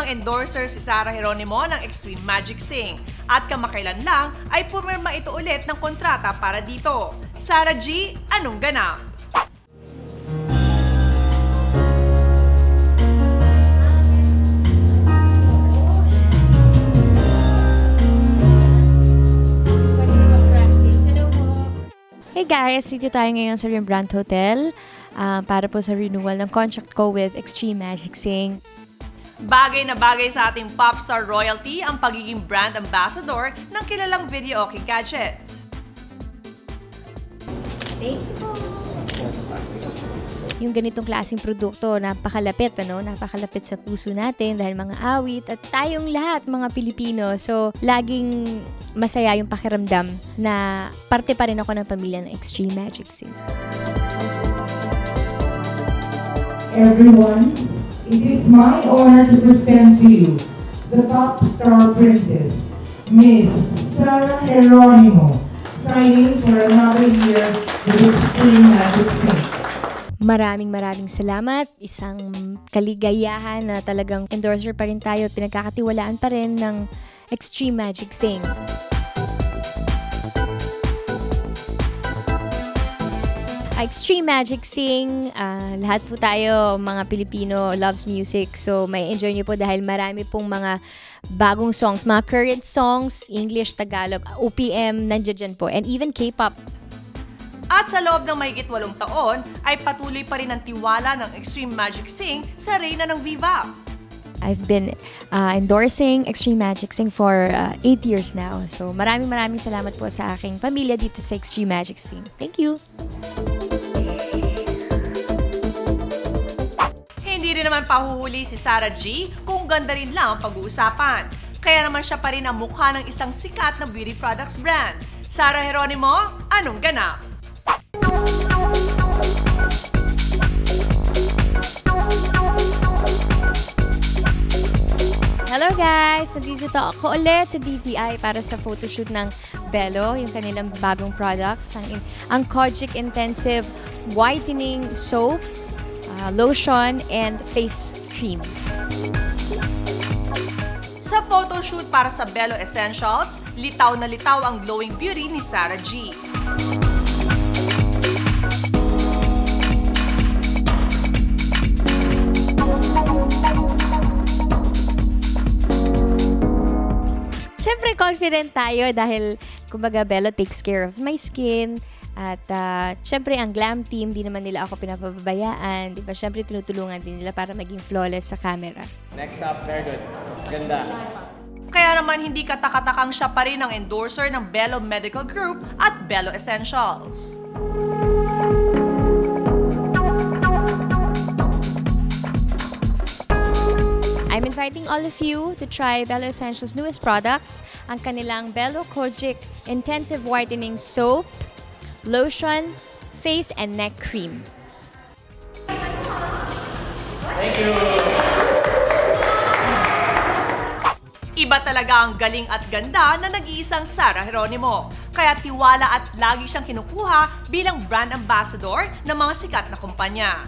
endorser si Sarah Geronimo ng Extreme Magic Sing at kamakailan lang ay pumirma ito ulit ng kontrata para dito. Sarah G, anong ganap? Hey guys! Dito tayo ngayon sa Rembrandt Hotel para po sa renewal ng contract ko with Extreme Magic Sing. Bagay na bagay sa ating popstar royalty ang pagiging brand ambassador ng kilalang videoke gadget. Thank you po! Yung ganitong klaseng produkto, napakalapit, napakalapit sa puso natin dahil mga awit at tayong lahat mga Pilipino. So, laging masaya yung pakiramdam na parte pa rin ako ng pamilya ng Extreme Magic Sing. Everyone, it is my honor to present to you the pop star princess, Miss Sarah Geronimo, signing for another year with Extreme Magic Sing. Maraming salamat. Isang kaligayahan na talagang endorser pa rin tayo at pinagkakatiwalaan pa rin ng Extreme Magic Sing. Extreme Magic Sing, lahat po tayo mga Pilipino loves music, so may enjoy niyo po dahil marami pong mga bagong songs, mga current songs, English, Tagalog, OPM, nandiyan dyan po, and even K-pop. At sa loob ng mahigit 8 taon, ay patuloy pa rin ang tiwala ng Extreme Magic Sing sa reyna ng Viva. I've been endorsing Extreme Magic Sing for 8 years now. So maraming salamat po sa aking pamilya dito sa Extreme Magic Sing. Thank you! Hindi rin naman pahuhuli si Sarah G kung ganda rin lang ang pag-uusapan. Kaya naman siya pa rin ang mukha ng isang sikat na beauty products brand. Sarah Geronimo, anong ganap? Hello guys! Nandito ako ulit sa DTI para sa photoshoot ng Bello, yung kanilang bagong products, ang Kojic Intensive Whitening Soap, Lotion, and Face Cream. Sa photoshoot para sa Bello Essentials, litaw na litaw ang glowing beauty ni Sarah G. Siyempre, confident tayo dahil, kumbaga, Bello takes care of my skin. At, siyempre, ang glam team, di naman nila ako pinapabayaan. Diba? Siyempre, tinutulungan din nila para maging flawless sa camera. Next up, very good. Ganda. Kaya naman, hindi katakatakang siya pa rin ang endorser ng Bello Medical Group at Bello Essentials. I'm inviting all of you to try Bello Essentials' newest products, ang kanilang Bello Kojic Intensive Whitening Soap, Lotion, Face and Neck Cream. Thank you! Iba talaga ang galing at ganda na nag-iisang Sarah Geronimo. Kaya tiwala at lagi siyang kinukuha bilang brand ambassador ng mga sikat na kumpanya.